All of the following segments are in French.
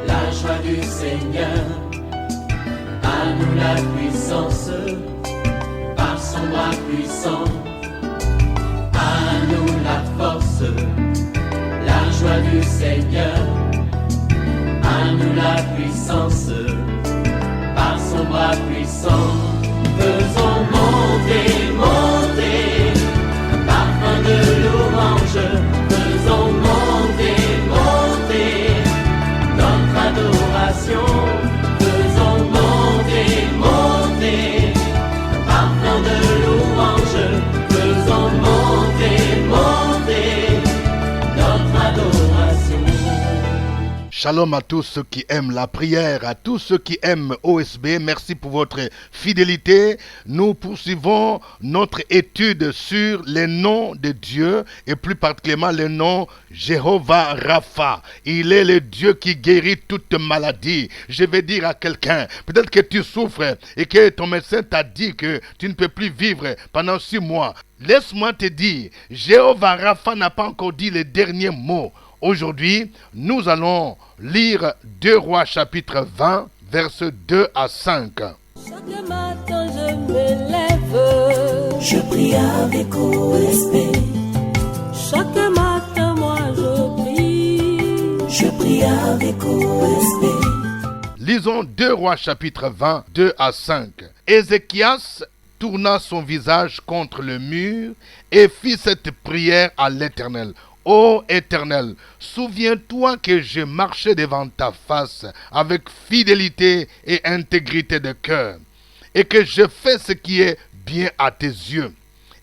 la joie du Seigneur. À nous la puissance, par son bras puissant. À nous la force, la joie du Seigneur. À nous la puissance, par son bras puissant. Faisons monter, monter, parfum de louange. Faisons monter, monter, notre adoration. Faisons monter, monter, parfum de louange. Faisons monter, monter, notre adoration. Shalom à tous ceux qui aiment la prière, à tous ceux qui aiment OSB. Merci pour votre fidélité. Nous poursuivons notre étude sur les noms de Dieu et plus particulièrement le nom Jéhovah Rapha. Il est le Dieu qui guérit toute maladie. Je vais dire à quelqu'un, peut-être que tu souffres et que ton médecin t'a dit que tu ne peux plus vivre pendant 6 mois. Laisse-moi te dire, Jéhovah Rapha n'a pas encore dit les derniers mots. Aujourd'hui, nous allons lire 2 Rois chapitre 20, versets 2 à 5. Chaque matin je me lève, je prie avec OSB. chaque matin moi Je prie avec OSB. Lisons 2 Rois chapitre 20, 2 à 5. Ézéchias tourna son visage contre le mur et fit cette prière à l'Éternel. Ô Éternel, souviens-toi que je marchais devant ta face avec fidélité et intégrité de cœur, et que je fais ce qui est bien à tes yeux.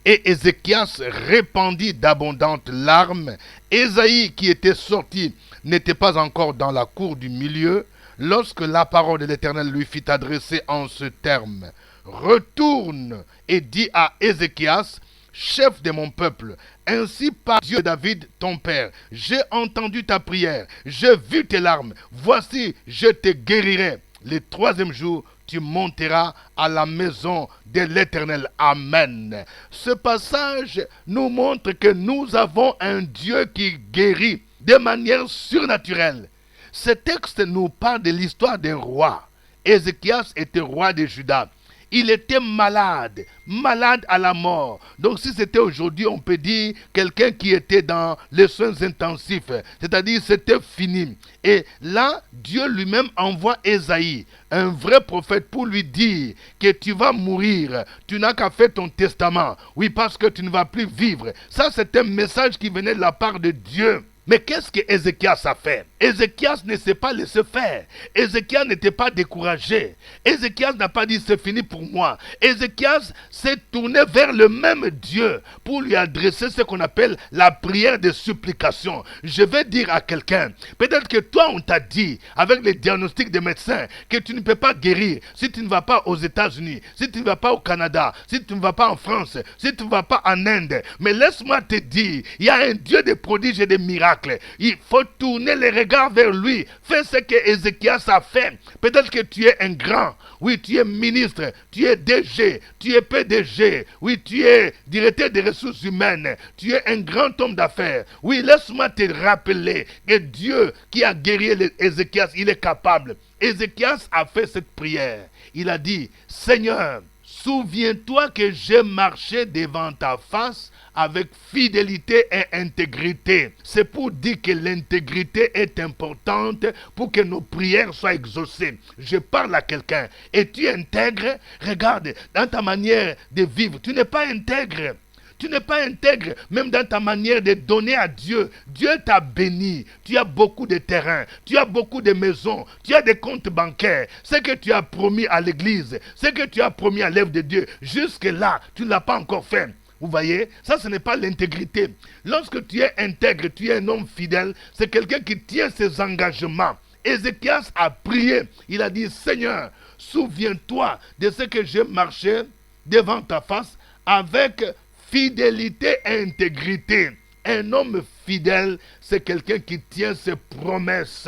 Et Ézéchias répandit d'abondantes larmes. Ésaïe, qui était sorti, n'était pas encore dans la cour du milieu, lorsque la parole de l'Éternel lui fit adresser en ce terme. Retourne et dis à Ézéchias, chef de mon peuple, ainsi par Dieu David ton père, j'ai entendu ta prière, j'ai vu tes larmes, voici je te guérirai. Le 3e jour, tu monteras à la maison de l'Éternel. Amen. Ce passage nous montre que nous avons un Dieu qui guérit de manière surnaturelle. Ce texte nous parle de l'histoire d'un roi. Ézéchias était roi de Juda. Il était malade, malade à la mort. Donc si c'était aujourd'hui, on peut dire quelqu'un qui était dans les soins intensifs, c'est-à-dire c'était fini. Et là, Dieu lui-même envoie Ésaïe, un vrai prophète, pour lui dire que tu vas mourir, tu n'as qu'à faire ton testament. Oui, parce que tu ne vas plus vivre. Ça, c'est un message qui venait de la part de Dieu. Mais qu'est-ce que Ézéchias a fait? Ézéchias ne s'est pas laissé faire. Ézéchias n'était pas découragé. Ézéchias n'a pas dit c'est fini pour moi. Ézéchias s'est tourné vers le même Dieu pour lui adresser ce qu'on appelle la prière de supplication. Je vais dire à quelqu'un, peut-être que toi on t'a dit avec les diagnostics des médecins que tu ne peux pas guérir si tu ne vas pas aux États-Unis, si tu ne vas pas au Canada, si tu ne vas pas en France, si tu ne vas pas en Inde. Mais laisse-moi te dire, il y a un Dieu de prodiges et de miracles. Il faut tourner les regards vers lui. Fais ce que Ézéchias a fait. Peut-être que tu es un grand. Oui, tu es ministre. Tu es DG. Tu es PDG. Oui, tu es directeur des ressources humaines. Tu es un grand homme d'affaires. Oui, laisse-moi te rappeler que Dieu qui a guéri Ézéchias, il est capable. Ézéchias a fait cette prière. Il a dit, Seigneur, souviens-toi que j'ai marché devant ta face avec fidélité et intégrité. C'est pour dire que l'intégrité est importante pour que nos prières soient exaucées. Je parle à quelqu'un et tu es intègre. Regarde, dans ta manière de vivre, tu n'es pas intègre. Tu n'es pas intègre, même dans ta manière de donner à Dieu. Dieu t'a béni. Tu as beaucoup de terrains, tu as beaucoup de maisons, tu as des comptes bancaires. Ce que tu as promis à l'église, ce que tu as promis à l'œuvre de Dieu, jusque-là, tu ne l'as pas encore fait. Vous voyez, ça ce n'est pas l'intégrité. Lorsque tu es intègre, tu es un homme fidèle, c'est quelqu'un qui tient ses engagements. Ézéchias a prié, il a dit, Seigneur, souviens-toi de ce que j'ai marché devant ta face avec fidélité et intégrité. Un homme fidèle, c'est quelqu'un qui tient ses promesses.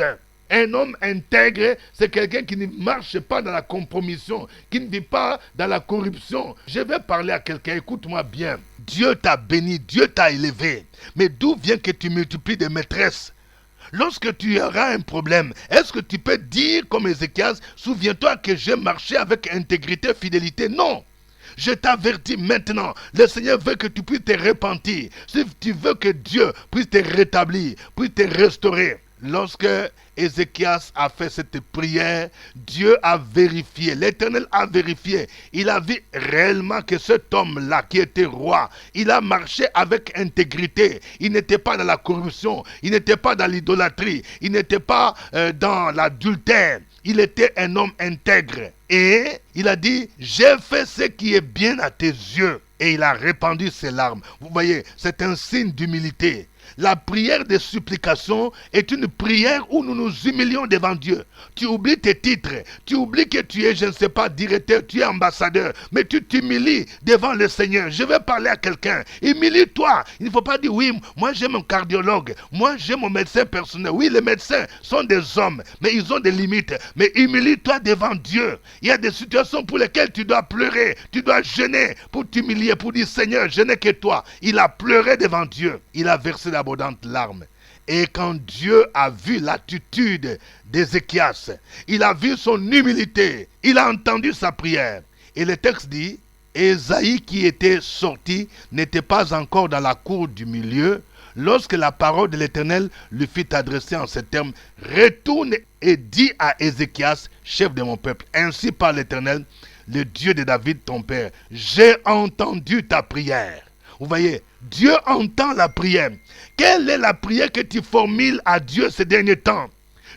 Un homme intègre, c'est quelqu'un qui ne marche pas dans la compromission, qui ne vit pas dans la corruption. Je vais parler à quelqu'un, écoute-moi bien. Dieu t'a béni, Dieu t'a élevé. Mais d'où vient que tu multiplies des maîtresses? Lorsque tu auras un problème, est-ce que tu peux dire comme Ézéchias, souviens-toi que j'ai marché avec intégrité, fidélité? Non. Je t'avertis maintenant, le Seigneur veut que tu puisses te repentir. Si tu veux que Dieu puisse te rétablir, puisse te restaurer. Lorsque Ézéchias a fait cette prière, Dieu a vérifié, l'Éternel a vérifié. Il a vu réellement que cet homme-là qui était roi, il a marché avec intégrité. Il n'était pas dans la corruption, il n'était pas dans l'idolâtrie, il n'était pas dans l'adultère. Il était un homme intègre. Et il a dit, j'ai fait ce qui est bien à tes yeux. Et il a répandu ses larmes. Vous voyez, c'est un signe d'humilité. La prière de supplication est une prière où nous nous humilions devant Dieu. Tu oublies tes titres, tu oublies que tu es, je ne sais pas, directeur, tu es ambassadeur, mais tu t'humilies devant le Seigneur. Je vais parler à quelqu'un, humilie-toi. Il ne faut pas dire, oui, moi j'ai mon cardiologue, moi j'ai mon médecin personnel. Oui, les médecins sont des hommes, mais ils ont des limites. Mais humilie-toi devant Dieu. Il y a des situations pour lesquelles tu dois pleurer, tu dois jeûner pour t'humilier, pour dire, Seigneur, je n'ai que toi. Il a pleuré devant Dieu, il a versé d'abondantes larmes. Et quand Dieu a vu l'attitude d'Ézéchias, il a vu son humilité, il a entendu sa prière. Et le texte dit, Ésaïe qui était sorti n'était pas encore dans la cour du milieu, lorsque la parole de l'Éternel lui fut adressée en ces termes, retourne et dis à Ézéchias, chef de mon peuple, ainsi par l'Éternel, le Dieu de David ton père, j'ai entendu ta prière. Vous voyez, Dieu entend la prière. Quelle est la prière que tu formules à Dieu ces derniers temps?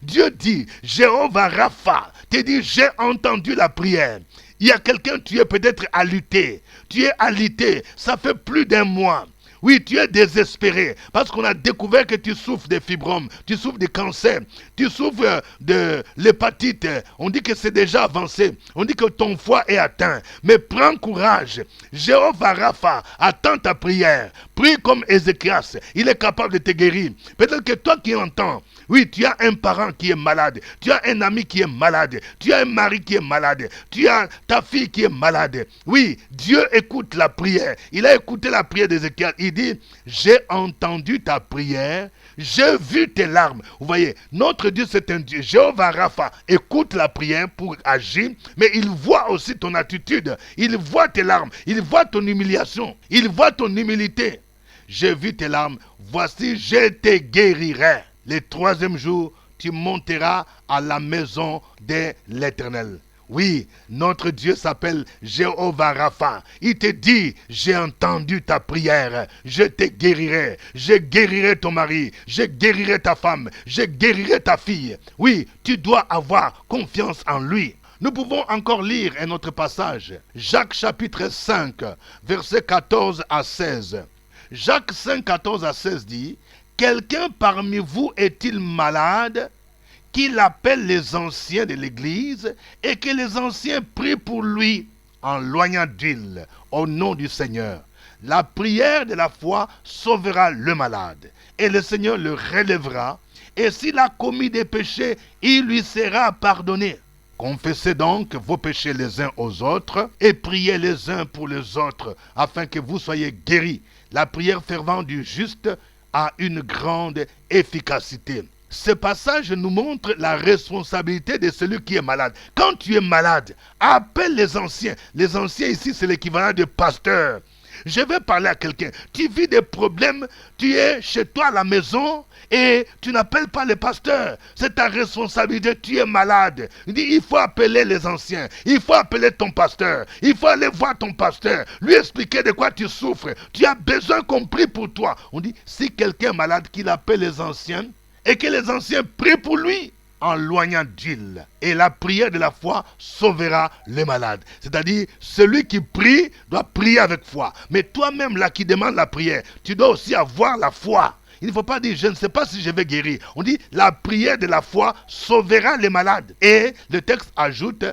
Dieu dit, Jéhovah Rapha, te dit, j'ai entendu la prière. Il y a quelqu'un, tu es peut-être alité. Tu es alité, ça fait plus d'un mois. Oui, tu es désespéré parce qu'on a découvert que tu souffres de fibromes, tu souffres de cancer, tu souffres de l'hépatite. On dit que c'est déjà avancé, on dit que ton foie est atteint. Mais prends courage, Jéhovah Rapha attend ta prière. Prie comme Ézéchias, il est capable de te guérir. Peut-être que toi qui entends, oui, tu as un parent qui est malade, tu as un ami qui est malade, tu as un mari qui est malade, tu as ta fille qui est malade. Oui, Dieu écoute la prière. Il a écouté la prière d'Ézéchias. Il dit, j'ai entendu ta prière, j'ai vu tes larmes. Vous voyez, notre Dieu c'est un Dieu. Jéhovah Rapha écoute la prière pour agir, mais il voit aussi ton attitude. Il voit tes larmes, il voit ton humiliation, il voit ton humilité. J'ai vu tes larmes, voici je te guérirai. Le troisième jour, tu monteras à la maison de l'Éternel. Oui, notre Dieu s'appelle Jéhovah Rapha. Il te dit, j'ai entendu ta prière, je te guérirai, je guérirai ton mari, je guérirai ta femme, je guérirai ta fille. Oui, tu dois avoir confiance en lui. Nous pouvons encore lire un autre passage. Jacques chapitre 5, versets 14 à 16. Jacques 5, 14 à 16 dit, quelqu'un parmi vous est-il malade, qu'il appelle les anciens de l'église et que les anciens prient pour lui en loignant d'huile au nom du Seigneur. La prière de la foi sauvera le malade et le Seigneur le relèvera, et s'il a commis des péchés, il lui sera pardonné. Confessez donc vos péchés les uns aux autres et priez les uns pour les autres afin que vous soyez guéris. La prière fervente du juste a une grande efficacité. Ce passage nous montre la responsabilité de celui qui est malade. Quand tu es malade, appelle les anciens. Les anciens ici, c'est l'équivalent de pasteur. Je vais parler à quelqu'un. Tu vis des problèmes, tu es chez toi à la maison et tu n'appelles pas le pasteur. C'est ta responsabilité, tu es malade. Il dit, il faut appeler les anciens, il faut appeler ton pasteur, il faut aller voir ton pasteur, lui expliquer de quoi tu souffres. Tu as besoin qu'on prie pour toi. On dit, si quelqu'un est malade, qu'il appelle les anciens et que les anciens prient pour lui en loignant d'huile. Et la prière de la foi sauvera les malades. C'est-à-dire, celui qui prie doit prier avec foi. Mais toi-même là qui demande la prière, tu dois aussi avoir la foi. Il ne faut pas dire, je ne sais pas si je vais guérir. On dit, la prière de la foi sauvera les malades. Et le texte ajoute,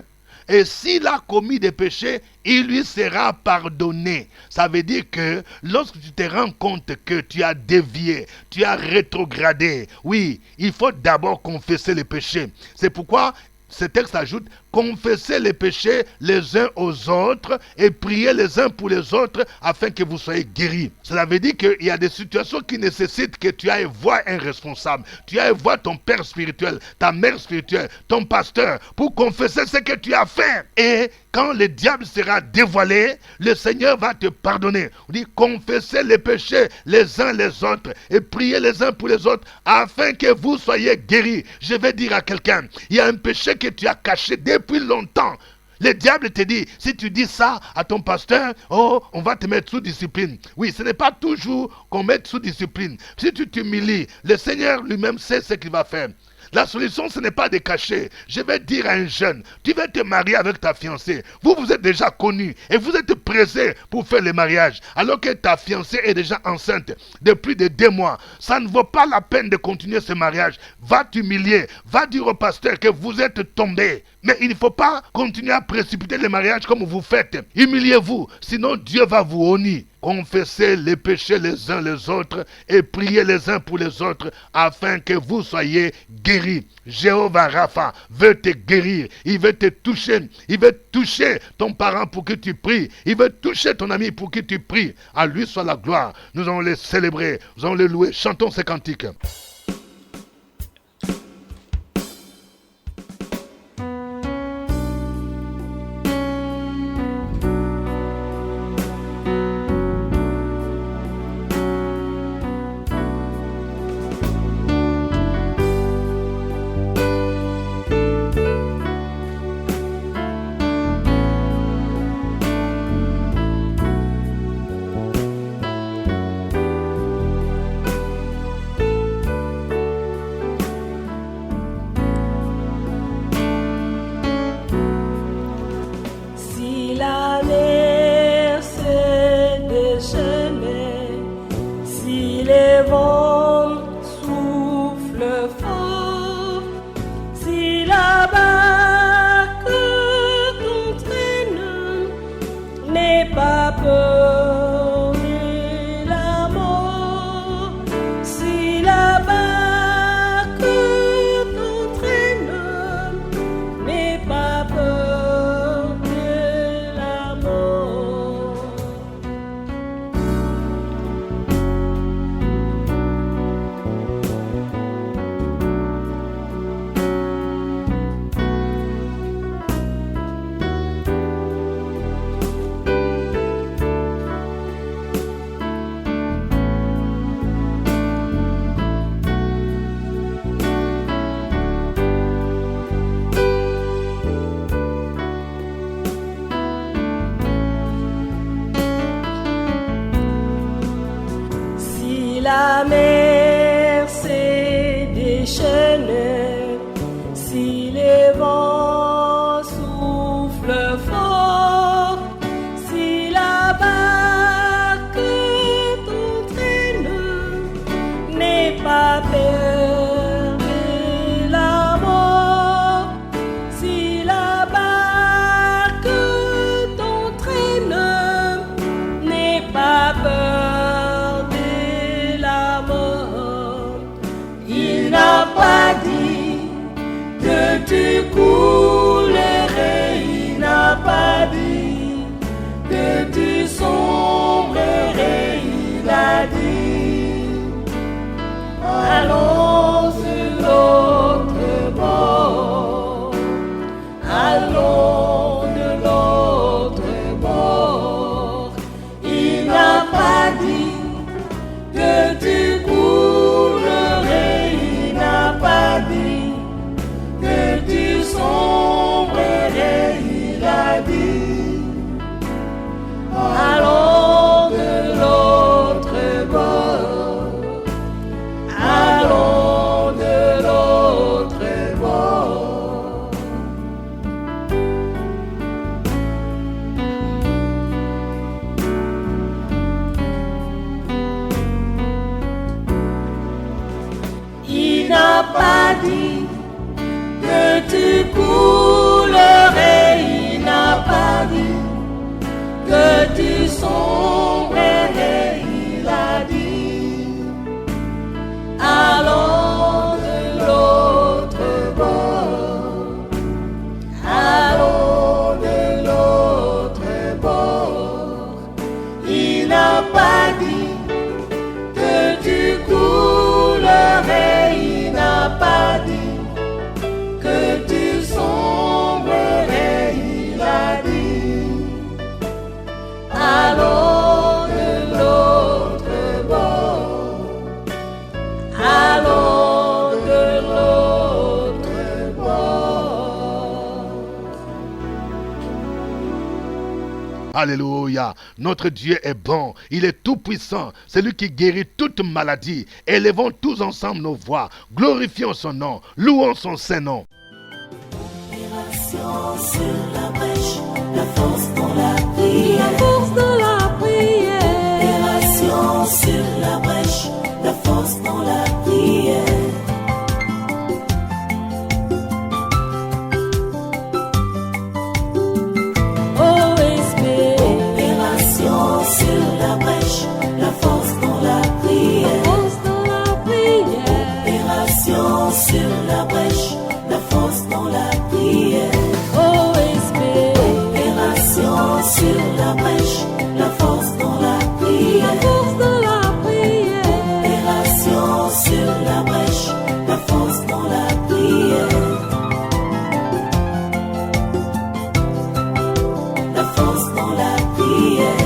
et s'il a commis des péchés, il lui sera pardonné. Ça veut dire que lorsque tu te rends compte que tu as dévié, tu as rétrogradé, oui, il faut d'abord confesser les péchés. C'est pourquoi ce texte ajoute, confessez les péchés les uns aux autres et priez les uns pour les autres afin que vous soyez guéris. Cela veut dire qu'il y a des situations qui nécessitent que tu ailles voir un responsable, tu ailles voir ton père spirituel, ta mère spirituelle, ton pasteur, pour confesser ce que tu as fait. Et quand le diable sera dévoilé, le Seigneur va te pardonner. On dit confessez les péchés les uns les autres et priez les uns pour les autres afin que vous soyez guéris. Je vais dire à quelqu'un, il y a un péché que tu as caché depuis longtemps. Le diable te dit, si tu dis ça à ton pasteur, oh, on va te mettre sous discipline. Oui, ce n'est pas toujours qu'on mette sous discipline. Si tu t'humilies, le Seigneur lui-même sait ce qu'il va faire. La solution, ce n'est pas de cacher. Je vais dire à un jeune, tu vas te marier avec ta fiancée. Vous êtes déjà connus et vous êtes pressés pour faire le mariage. Alors que ta fiancée est déjà enceinte de plus de 2 mois. Ça ne vaut pas la peine de continuer ce mariage. Va t'humilier. Va dire au pasteur que vous êtes tombés. Mais il ne faut pas continuer à précipiter le mariage comme vous faites. Humiliez-vous, sinon Dieu va vous honnir. Confessez les péchés les uns les autres et priez les uns pour les autres afin que vous soyez guéris. Jéhovah Rapha veut te guérir. Il veut te toucher. Il veut toucher ton parent pour que tu pries. Il veut toucher ton ami pour que tu pries. À lui soit la gloire. Nous allons les célébrer. Nous allons les louer. Chantons ces cantiques. La mer s'est déchaînée, si les vents soufflent fort, si la barque t'entraîne, n'aie pas peur de la mort. Si la barque t'entraîne, n'aie pas peur. Il n'a pas dit que tu coulerais, il n'a pas dit que tu sombrerais, il a dit allons sur l'autre bord, allons de l'autre bord. Il n'a pas dit que tu coulerais, il n'a pas dit que tu sombrerais, il a dit allons de l'autre bord, allons de l'autre bord. Il n'a pas dit que tu coulerais, il n'a pas dit que tu sombrerais, il a dit allons de l'autre bord. allons de l'autre bord. Alléluia. Notre Dieu est bon. Il est tout puissant. C'est lui qui guérit toute maladie. Élevons tous ensemble nos voix. Glorifions son nom. Louons son saint nom. Opération sur la brèche, la force dans la prière. La force de la prière. Opération sur la brèche, la force dans la prière. OSB. Opération sur la brèche, la force dans la prière. Force de la prière. Opération sur la brèche, la force dans la prière. OSB. Opération sur la brèche, la force dans la La prière. force de la prière. Opération sur la brèche, la force dans la prière. La force dans la prière.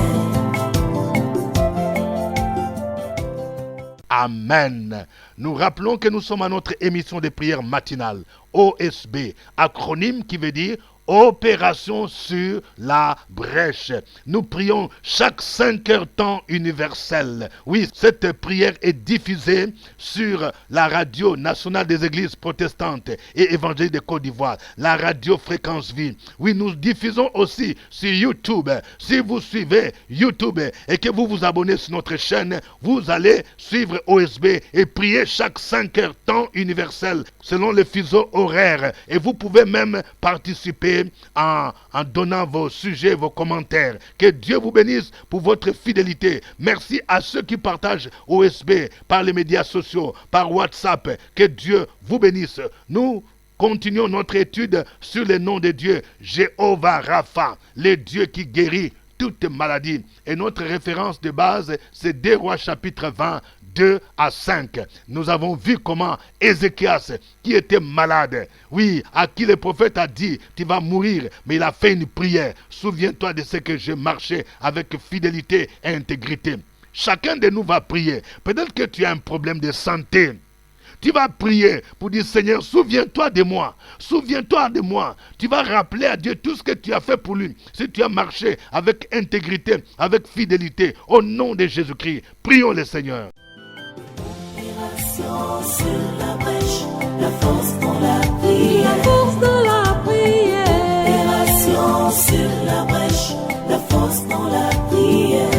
Amen. Nous rappelons que nous sommes à notre émission de prière matinale, OSB, acronyme qui veut dire Opération sur la brèche. Nous prions chaque 5 heures temps universel. Oui, cette prière est diffusée sur la radio nationale des églises protestantes et évangéliques de Côte d'Ivoire, la radio Fréquence Vie. Oui, nous diffusons aussi sur YouTube. Si vous suivez YouTube et que vous vous abonnez sur notre chaîne, vous allez suivre OSB et prier chaque 5 heures temps universel selon le fuseau horaire. Et vous pouvez même participer en donnant vos sujets, vos commentaires. Que Dieu vous bénisse pour votre fidélité. Merci à ceux qui partagent OSB par les médias sociaux, par WhatsApp. Que Dieu vous bénisse. Nous continuons notre étude sur le nom de Dieu, Jéhovah Rapha, le Dieu qui guérit toute maladie. Et notre référence de base, c'est 2 Rois chapitre 20, 2 à 5. Nous avons vu comment Ézéchias, qui était malade, oui, à qui le prophète a dit, tu vas mourir, mais il a fait une prière. Souviens-toi de ce que j'ai marché avec fidélité et intégrité. Chacun de nous va prier. Peut-être que tu as un problème de santé. Tu vas prier pour dire, Seigneur, souviens-toi de moi. Souviens-toi de moi. Tu vas rappeler à Dieu tout ce que tu as fait pour lui. Si tu as marché avec intégrité, avec fidélité, au nom de Jésus-Christ, prions le Seigneur. Opération sur la brèche, la force dans la prière. La force de la prière. Opération sur la brèche, la force dans la prière.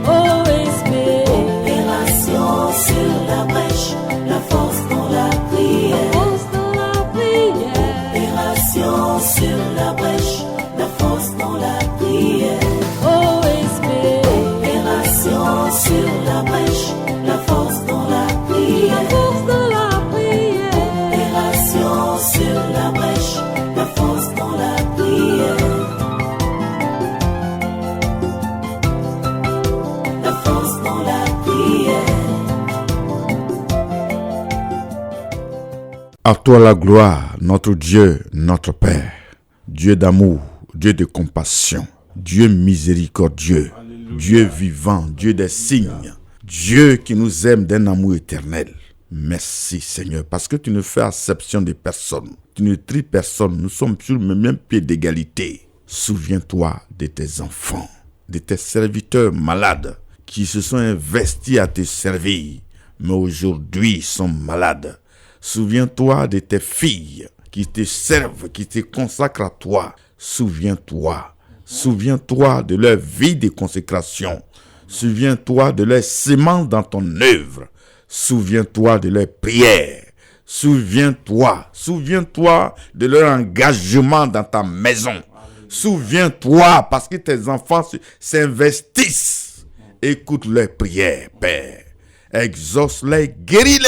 OSB. Opération sur la brèche, la force dans la prière. Force de la prière. Opération sur la brèche, la force dans la prière. OSB. Opération sur la brèche, la force dans la La prière. force de la prière. Opération sur la brèche, la force dans la prière. La force dans la prière. À toi la gloire, notre Dieu, notre Père, Dieu d'amour, Dieu de compassion, Dieu miséricordieux, Dieu vivant, Dieu des signes, Dieu qui nous aime d'un amour éternel. Merci Seigneur, parce que tu ne fais acception de personne, tu ne tries personne, nous sommes sur le même pied d'égalité. Souviens-toi de tes enfants, de tes serviteurs malades qui se sont investis à te servir, mais aujourd'hui sont malades. Souviens-toi de tes filles qui te servent, qui te consacrent à toi. Souviens-toi. Souviens-toi de leur vie de consécration. Souviens-toi de leur sémence dans ton œuvre. Souviens-toi de leur prière. Souviens-toi de leur engagement dans ta maison. Souviens-toi parce que tes enfants s'investissent. Écoute leurs prières, Père. Exauce-les, guéris-les.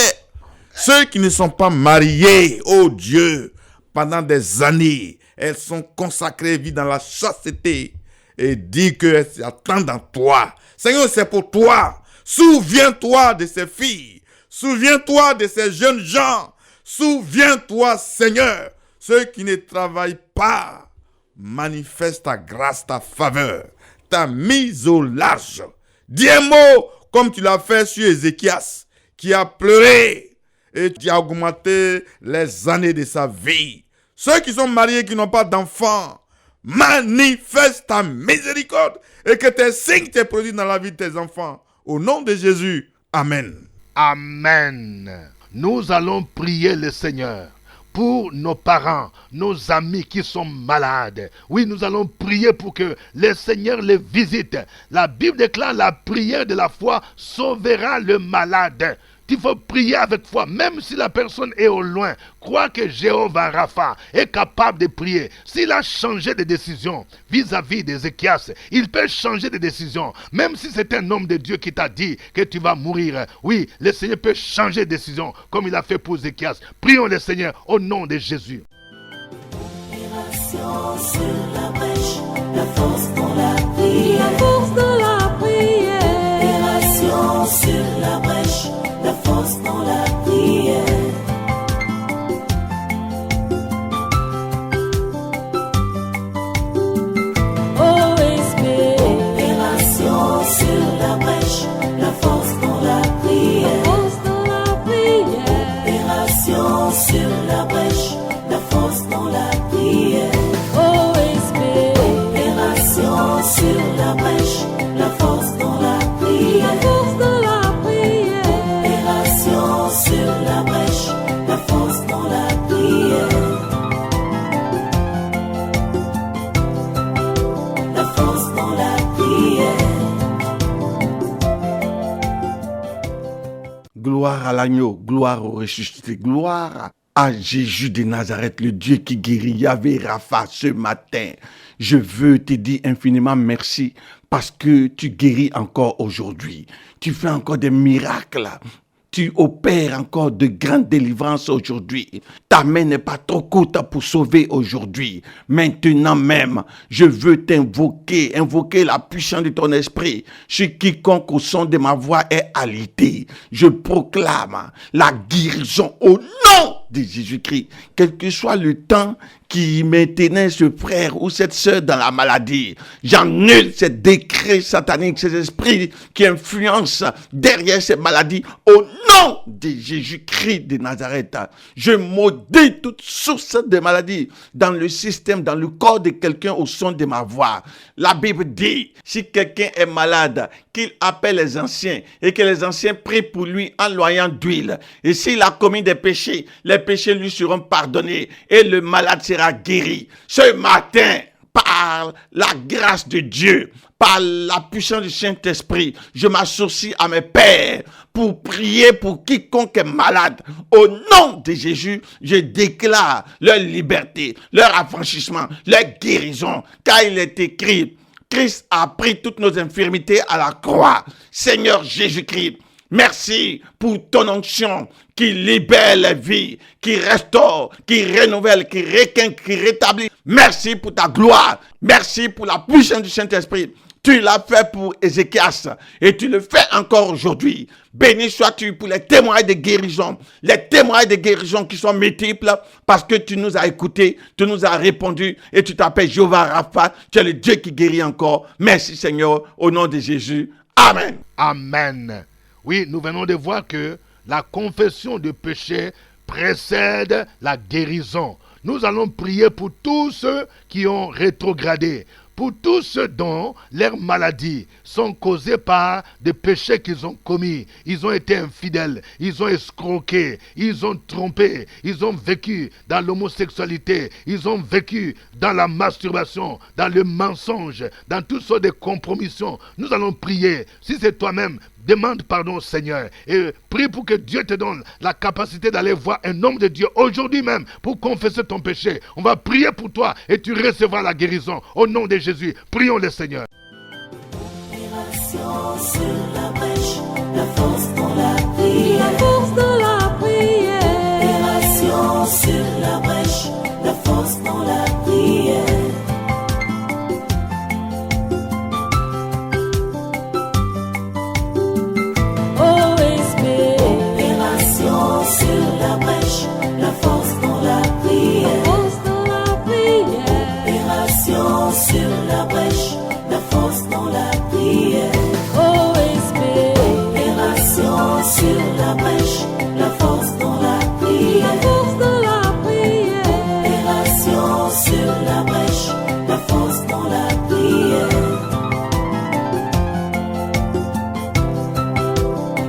Ceux qui ne sont pas mariés, oh Dieu, pendant des années, elles sont consacrées, vivent dans la chasteté et dis qu'elles attendent en toi. Seigneur, c'est pour toi. Souviens-toi de ces filles. Souviens-toi de ces jeunes gens. Souviens-toi, Seigneur, ceux qui ne travaillent pas. Manifeste ta grâce, ta faveur. t'a mis au large. Dis un mot comme tu l'as fait sur Ézéchias, qui a pleuré et qui a augmenté les années de sa vie. Ceux qui sont mariés, qui n'ont pas d'enfants, manifeste ta miséricorde et que tes signes te produisent dans la vie de tes enfants. Au nom de Jésus, Amen. Amen. Nous allons prier le Seigneur pour nos parents, nos amis qui sont malades. Oui, nous allons prier pour que le Seigneur les visite. La Bible déclare la prière de la foi sauvera le malade. Il faut prier avec foi, même si la personne est au loin. Crois que Jéhovah Rapha est capable de prier. S'il a changé de décision vis-à-vis d'Ézéchias, il peut changer de décision. Même si c'est un homme de Dieu qui t'a dit que tu vas mourir. Oui, le Seigneur peut changer de décision comme il a fait pour Ézéchias. Prions le Seigneur au nom de Jésus. Opération sur la brèche, la force dans la prière. La force de la prière. Opération sur la brèche, la force dans la prière. OSB. Opération sur la brèche, la force dans la prière. Force de la prière. Opération sur la brèche, la force dans la prière. OSB. Opération sur la brèche, la force dans la La prière. force de la prière. Opération sur la brèche, la force dans la prière. La force dans la prière. Gloire à l'agneau, gloire au ressuscité, gloire à Jésus de Nazareth, le Dieu qui guérit. Yahvé Rapha, ce matin, je veux te dire infiniment merci parce que tu guéris encore aujourd'hui. Tu fais encore des miracles. Tu opères encore de grandes délivrances aujourd'hui. Ta main n'est pas trop courte pour sauver aujourd'hui. Maintenant même, je veux t'invoquer, invoquer la puissance de ton esprit sur quiconque au son de ma voix est alité. Je proclame la guérison au nom de Jésus-Christ. Quel que soit le temps qui maintenait ce frère ou cette sœur dans la maladie, j'annule ces décrets sataniques, ces esprits qui influencent derrière ces maladies au nom de Jésus-Christ de Nazareth. Je maudis toute source de maladie dans le système, dans le corps de quelqu'un au son de ma voix. La Bible dit, si quelqu'un est malade, qu'il appelle les anciens et que les anciens prient pour lui en loyant d'huile. Et s'il a commis des péchés, les péchés lui seront pardonnés et le malade sera guéri. Ce matin, par la grâce de Dieu, par la puissance du Saint-Esprit, je m'associe à mes pères pour prier pour quiconque est malade. Au nom de Jésus, je déclare leur liberté, leur affranchissement, leur guérison, car il est écrit, Christ a pris toutes nos infirmités à la croix. Seigneur Jésus-Christ, merci pour ton onction qui libère les vies, qui restaure, qui renouvelle, qui requinque, qui rétablit. Merci pour ta gloire. Merci pour la puissance du Saint-Esprit. Tu l'as fait pour Ézéchias et tu le fais encore aujourd'hui. Béni sois-tu pour les témoins de guérison. Les témoins de guérison qui sont multiples parce que tu nous as écoutés, tu nous as répondu et tu t'appelles Jéhovah Rapha. Tu es le Dieu qui guérit encore. Merci Seigneur, au nom de Jésus. Amen. Amen. Oui, nous venons de voir que la confession de péché précède la guérison. Nous allons prier pour tous ceux qui ont rétrogradé, pour tous ceux dont leurs maladies sont causées par des péchés qu'ils ont commis. Ils ont été infidèles, ils ont escroqué, ils ont trompé, ils ont vécu dans l'homosexualité, ils ont vécu dans la masturbation, dans le mensonge, dans toutes sortes de compromissions. Nous allons prier. Si c'est toi-même, demande pardon au Seigneur et prie pour que Dieu te donne la capacité d'aller voir un homme de Dieu aujourd'hui même pour confesser ton péché. On va prier pour toi et tu recevras la guérison au nom de Jésus. Prions le Seigneur. Opération sur la brèche, la force dans la prière. La force de la prière. Opération sur la brèche, la force dans la prière. OSB. Opération sur la brèche, la force dans la prière. Force de la prière. Opération sur la brèche, la force dans dans la prière. OSB, Opération sur la brèche, la force dans la la prière. force de la prière. Opération sur la brèche, la force dans la prière.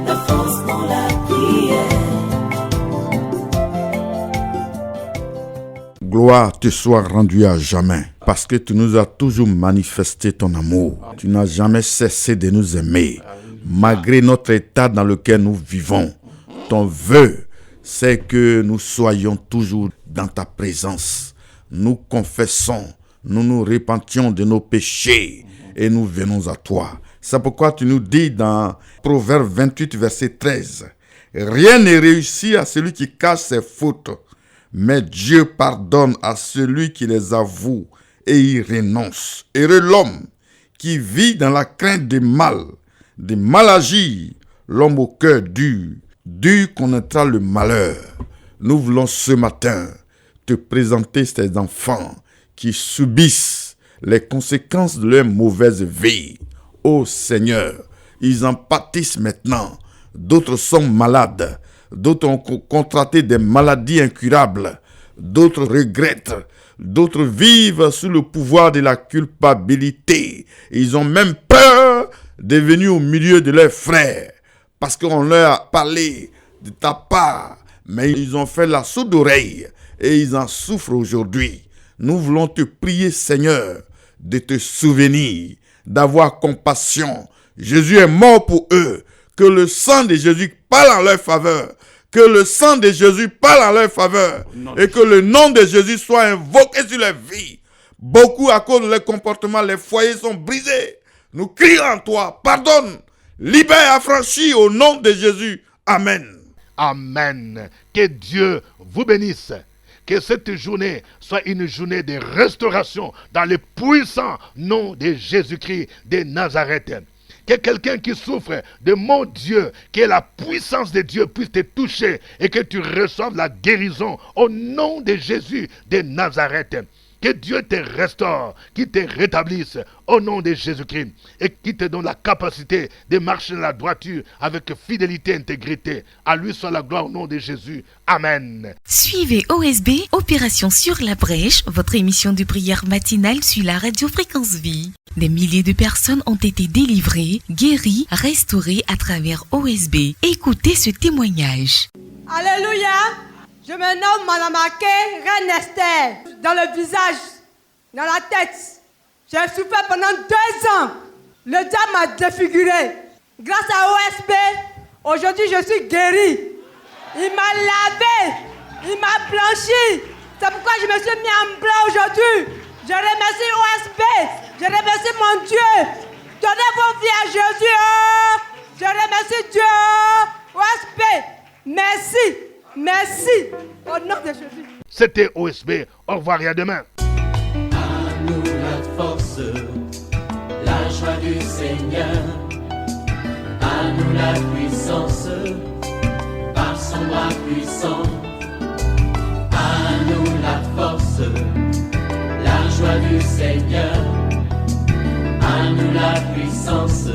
La force dans la prière. Gloire te soit rendue à jamais, parce que tu nous as toujours manifesté ton amour. Tu n'as jamais cessé de nous aimer, malgré notre état dans lequel nous vivons. Ton vœu, c'est que nous soyons toujours dans ta présence. Nous confessons, nous nous repentions de nos péchés et nous venons à toi. C'est pourquoi tu nous dis dans Proverbe 28, verset 13, « Rien n'est réussi à celui qui cache ses fautes, mais Dieu pardonne à celui qui les avoue et y renonce. Heureux l'homme qui vit dans la crainte du mal agir, l'homme au cœur dur connaîtra le malheur. » Nous voulons ce matin te présenter ces enfants qui subissent les conséquences de leur mauvaise vie. Ô Seigneur, ils en pâtissent maintenant. D'autres sont malades. D'autres ont contracté des maladies incurables. D'autres regrettent. D'autres vivent sous le pouvoir de la culpabilité. Ils ont même peur de venir au milieu de leurs frères parce qu'on leur a parlé de ta part. Mais ils ont fait la sourde oreille et ils en souffrent aujourd'hui. Nous voulons te prier, Seigneur, de te souvenir, d'avoir compassion. Jésus est mort pour eux. Que le sang de Jésus parle en leur faveur. Que le sang de Jésus parle en leur faveur. Et que le nom de Jésus soit invoqué sur leur vie. Beaucoup, à cause de leur comportement, les foyers sont brisés. Nous crions en toi. Pardonne, libère, affranchis au nom de Jésus. Amen. Amen. Que Dieu vous bénisse. Que cette journée soit une journée de restauration dans le puissant nom de Jésus-Christ de Nazareth. Que quelqu'un qui souffre de mon Dieu, que la puissance de Dieu puisse te toucher et que tu reçoives la guérison au nom de Jésus de Nazareth. Que Dieu te restaure, qu'il te rétablisse au nom de Jésus-Christ et qu'il te donne la capacité de marcher dans la droiture avec fidélité et intégrité. À lui soit la gloire au nom de Jésus. Amen. Suivez OSB, Opération sur la brèche, votre émission de prière matinale sur la radio Fréquence Vie. Des milliers de personnes ont été délivrées, guéries, restaurées à travers OSB. Écoutez ce témoignage. Alléluia. Je me nomme Madame Ake, Reine Esther, dans le visage, dans la tête. J'ai souffert pendant 2 ans. Le diable m'a défiguré. Grâce à OSB, aujourd'hui je suis guérie. Il m'a lavé, il m'a blanchi. C'est pourquoi je me suis mis en blanc aujourd'hui. Je remercie OSB, je remercie mon Dieu. Donnez vos vies à Jésus. Oh. Je remercie Dieu. OSB, merci. Merci, au nom de Jésus. C'était OSB. Au revoir et à demain. À nous la force, la joie du Seigneur. À nous la puissance, par son bras puissant. À nous la force, la joie du Seigneur. À nous la puissance,